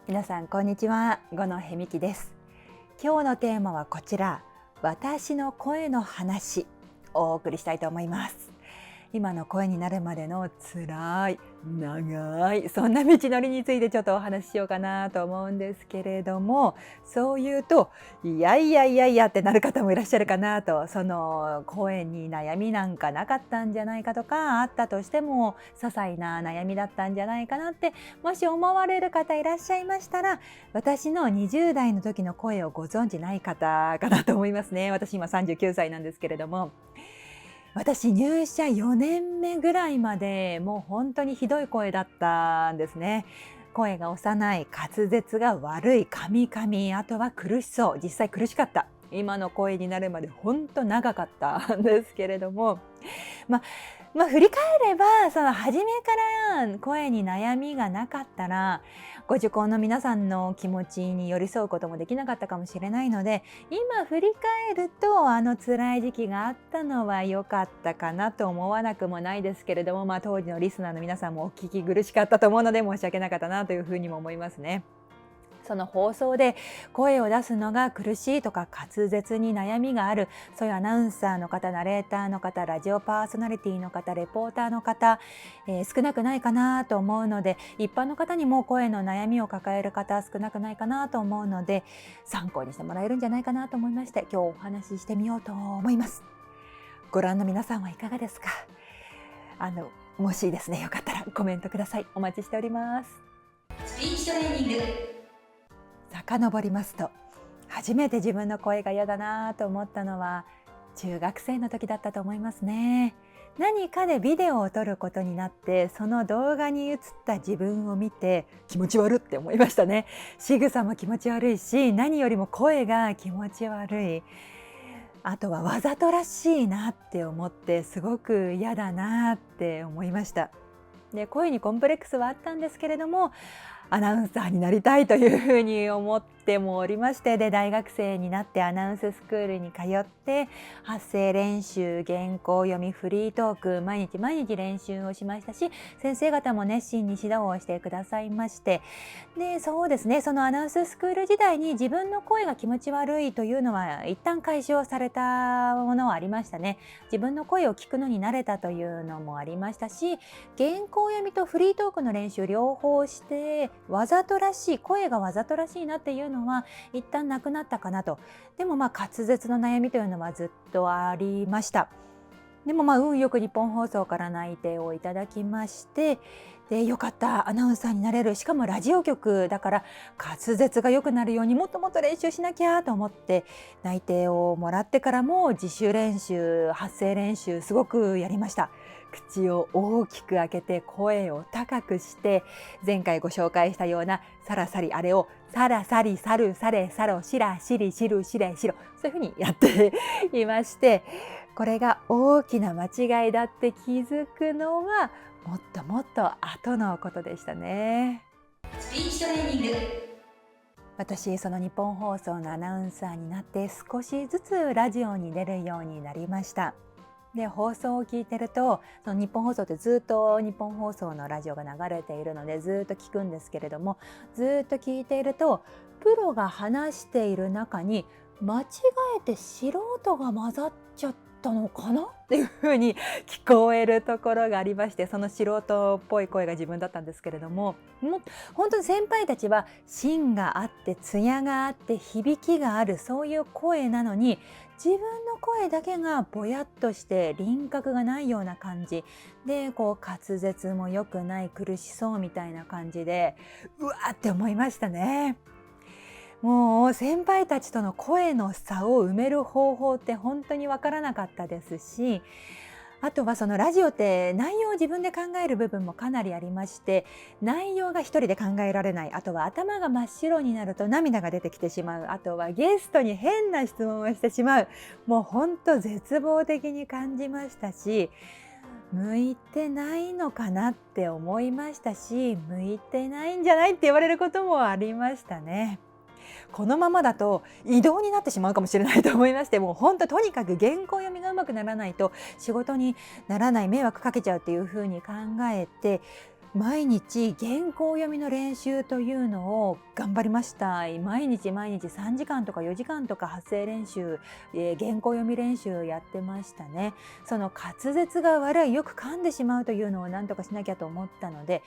皆さんこんにちは、五野へみきです。今日のテーマはこちら、私の声の話をお送りしたいと思います。今の声になるまでの辛い長いそんな道のりについてちょっとお話ししようかなと思うんですけれども、そう言うといやいやいやいやってなる方もいらっしゃるかなと。その声に悩みなんかなかったんじゃないかとか、あったとしても些細な悩みだったんじゃないかなってもし思われる方いらっしゃいましたら、私の20代の時の声をご存じない方かなと思いますね。私今39歳なんですけれども、私入社4年目ぐらいまでもう本当にひどい声だったんですね。声が幼い、滑舌が悪い、カミカミ、あとは苦しそう。実際苦しかった。今の声になるまで本当長かったんですけれども、まあ振り返れば、その初めから声に悩みがなかったら、ご受講の皆さんの気持ちに寄り添うこともできなかったかもしれないので、今振り返るとあの辛い時期があったのは良かったかなと思わなくもないですけれども、当時のリスナーの皆さんもお聞き苦しかったと思うので申し訳なかったなというふうにも思いますね。その放送で声を出すのが苦しいとか滑舌に悩みがある、そういうアナウンサーの方、ナレーターの方、ラジオパーソナリティの方、レポーターの方、少なくないかなと思うので、一般の方にも声の悩みを抱える方少なくないかなと思うので、参考にしてもらえるんじゃないかなと思いまして、今日お話ししてみようと思います。ご覧の皆さんはいかがですか？もしですね、よかったらコメントください。お待ちしております。スピーチトレーニング。遡りますと、初めて自分の声が嫌だなと思ったのは中学生の時だったと思いますね。何かでビデオを撮ることになって、その動画に映った自分を見て気持ち悪って思いましたね。仕草も気持ち悪いし、何よりも声が気持ち悪い。あとはわざとらしいなって思って、すごく嫌だなって思いました。で、声にコンプレックスはあったんですけれども、アナウンサーになりたいというふうに思ってもおりまして、で大学生になってアナウンススクールに通って発声練習、原稿読み、フリートーク、毎日毎日練習をしましたし、先生方も熱心に指導をしてくださいまして、でそうですね、そのアナウンススクール時代に自分の声が気持ち悪いというのは一旦解消されたものはありましたね。自分の声を聞くのに慣れたというのもありましたし、原稿読みとフリートークの練習両方して、わざとらしい、声がわざとらしいなっていうのは一旦なくなったかなと。でも滑舌の悩みというのはずっとありました。でも運よく日本放送から内定をいただきまして、でよかった、アナウンサーになれる、しかもラジオ局だから滑舌が良くなるようにもっともっと練習しなきゃと思って内定をもらってからも自主練習、発声練習すごくやりました。口を大きく開けて声を高くして、前回ご紹介したようなサラサリ、あれをサラサリサルサレサロシラシリシルシレシロ、そういうふうにやっていまして、これが大きな間違いだって気づくのはもっともっと後のことでしたね。スピーチトレーニング。私、その日本放送のアナウンサーになって少しずつラジオに出るようになりました。で放送を聞いてると、その日本放送ってずっと日本放送のラジオが流れているのでずっと聞くんですけれども、ずっと聞いているとプロが話している中に間違えて素人が混ざっちゃったのかなっていうふうに聞こえるところがありまして、その素人っぽい声が自分だったんですけれども、本当に先輩たちは芯があって艶があって響きがある、そういう声なのに自分の声だけがぼやっとして輪郭がないような感じで、滑舌も良くない、苦しそうみたいな感じで、うわーって思いましたね。もう先輩たちとの声の差を埋める方法って本当に分からなかったですし、あとはそのラジオって内容を自分で考える部分もかなりありまして、内容が一人で考えられない、あとは頭が真っ白になると涙が出てきてしまう、あとはゲストに変な質問をしてしまう、もう本当絶望的に感じましたし、向いてないのかなって思いましたし、向いてないんじゃないって言われることもありましたね。このままだと異動になってしまうかもしれないと思いまして、もう本当とにかく原稿読みがうまくならないと仕事にならない、迷惑かけちゃうっていうふうに考えて、毎日原稿読みの練習というのを頑張りました。毎日3時間とか4時間とか発声練習、原稿読み練習やってましたね。その滑舌が悪い、よく噛んでしまうというのを何とかしなきゃと思ったので、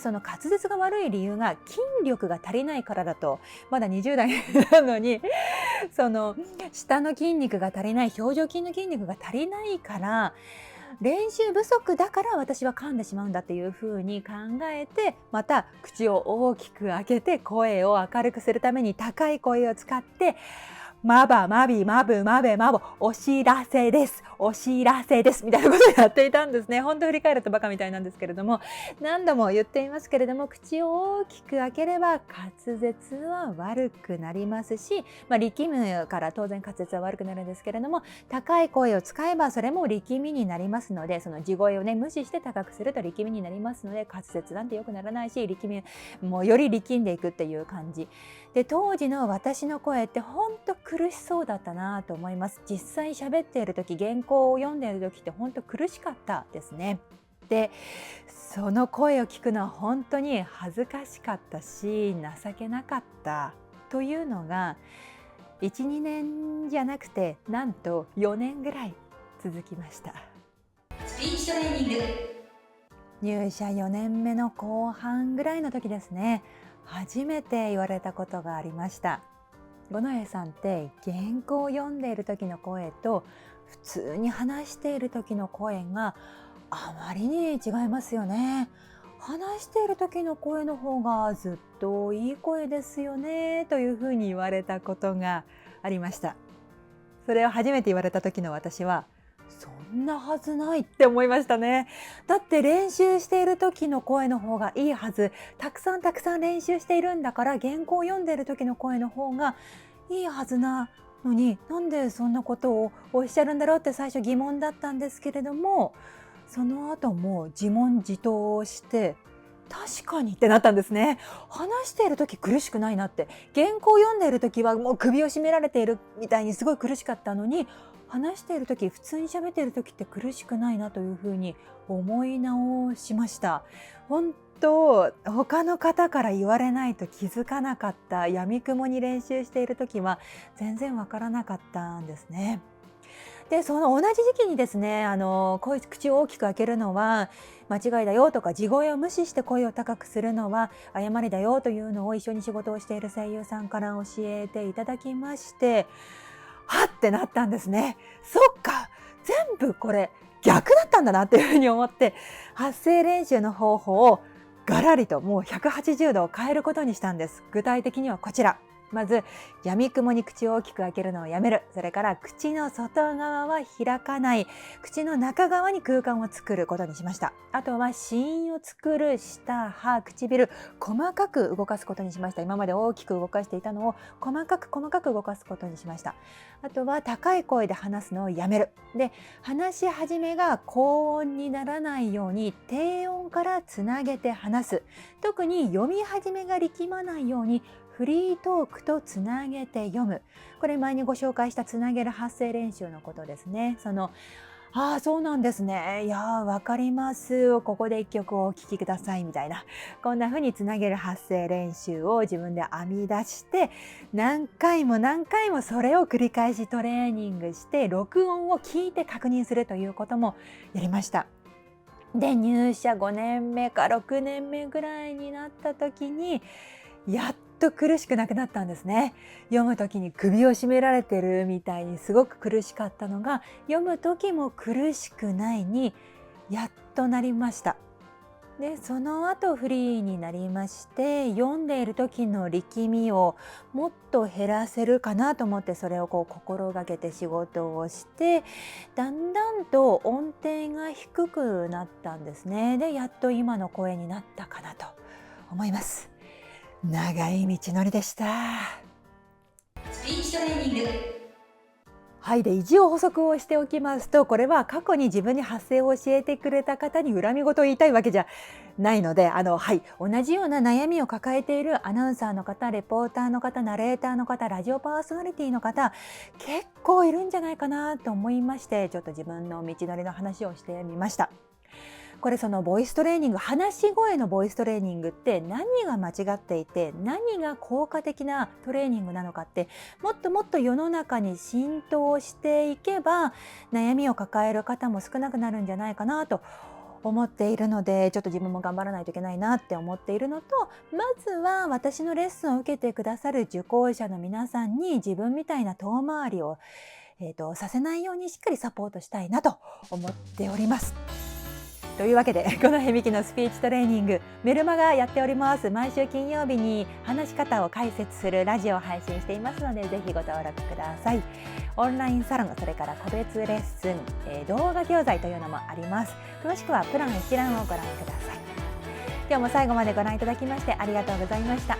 その滑舌が悪い理由が筋力が足りないからだと。まだ20代なのにその下の筋肉が足りない、表情筋の筋肉が足りないから、練習不足だから私は噛んでしまうんだっていうふうに考えて、また口を大きく開けて声を明るくするために高い声を使って、まばまびまぶまべまぼ、お知らせです、お知らせですみたいなことをやっていたんですね。本当振り返るとバカみたいなんですけれども、何度も言っていますけれども、口を大きく開ければ滑舌は悪くなりますし、力むから当然滑舌は悪くなるんですけれども、高い声を使えばそれも力みになりますので、その地声をね無視して高くすると力みになりますので、滑舌なんて良くならないし、力みもうより力んでいくっていう感じで、当時の私の声って本当苦しそうだったなと思います。実際喋っている時、原稿を読んでいる時って本当苦しかったですね。で、その声を聞くのは本当に恥ずかしかったし、情けなかったというのが 1,2 年じゃなくて、なんと4年ぐらい続きました。スピーチトレーニング。入社4年目の後半ぐらいの時ですね、初めて言われたことがありました。五戸さんって原稿を読んでいる時の声と普通に話している時の声があまりに違いますよね。話している時の声の方がずっといい声ですよねというふうに言われたことがありました。それを初めて言われた時の私は、そんなはずないって思いましたね。だって練習している時の声の方がいいはず、たくさん練習しているんだから、原稿を読んでいる時の声の方がいいはずなのに、なんでそんなことをおっしゃるんだろうって最初疑問だったんですけれども、その後も自問自答をして、確かにってなったんですね。話している時苦しくないなって、原稿を読んでいる時はもう首を絞められているみたいにすごい苦しかったのに、話している時、普通に喋っている時って苦しくないなというふうに思い直しました。本当、他の方から言われないと気づかなかった、闇雲に練習している時は全然わからなかったんですね。で、その同じ時期にですね、口を大きく開けるのは間違いだよとか、地声を無視して声を高くするのは誤りだよというのを一緒に仕事をしている声優さんから教えていただきまして、はってなったんですね。そっか、全部これ逆だったんだなっていうふうに思って、発声練習の方法をガラリともう180度変えることにしたんです。具体的にはこちら。まず、闇雲に口を大きく開けるのをやめる。それから口の外側は開かない。口の中側に空間を作ることにしました。あとは子音を作る舌、歯、唇、細かく動かすことにしました。今まで大きく動かしていたのを細かく動かすことにしました。あとは高い声で話すのをやめる。で、話し始めが高音にならないように低音からつなげて話す。特に読み始めが力まないようにフリートークとつなげて読む。これ前にご紹介したつなげる発声練習のことですね。そうなんですね。いやー、わかります。ここで一曲お聴きくださいみたいな。こんな風につなげる発声練習を自分で編み出して、何回もそれを繰り返しトレーニングして、録音を聞いて確認するということもやりました。で、入社5年目か6年目ぐらいになった時に、やっと苦しくなくなったんですね。読む時に首を絞められてるみたいにすごく苦しかったのが、読む時も苦しくないにやっとなりました。で、その後フリーになりまして、読んでいる時の力みをもっと減らせるかなと思って、それを心がけて仕事をして、だんだんと音程が低くなったんですね。で、やっと今の声になったかなと思います。長い道のりでした。スピーチトレーニング。はい、で一応補足をしておきますと、これは過去に自分に発声を教えてくれた方に恨み事を言いたいわけじゃないので、同じような悩みを抱えているアナウンサーの方、レポーターの方、ナレーターの方、ラジオパーソナリティの方、結構いるんじゃないかなと思いまして、ちょっと自分の道のりの話をしてみました。これそのボイストレーニング、話し声のボイストレーニングって何が間違っていて何が効果的なトレーニングなのかって、もっともっと世の中に浸透していけば悩みを抱える方も少なくなるんじゃないかなと思っているので、ちょっと自分も頑張らないといけないなって思っているのと、まずは私のレッスンを受けてくださる受講者の皆さんに自分みたいな遠回りを、させないようにしっかりサポートしたいなと思っております。というわけで、このへみきのスピーチトレーニング、メルマガやっております。毎週金曜日に話し方を解説するラジオを配信していますので、ぜひご登録ください。オンラインサロン、それから個別レッスン、動画教材というのもあります。詳しくはプラン一覧をご覧ください。今日も最後までご覧いただきましてありがとうございました。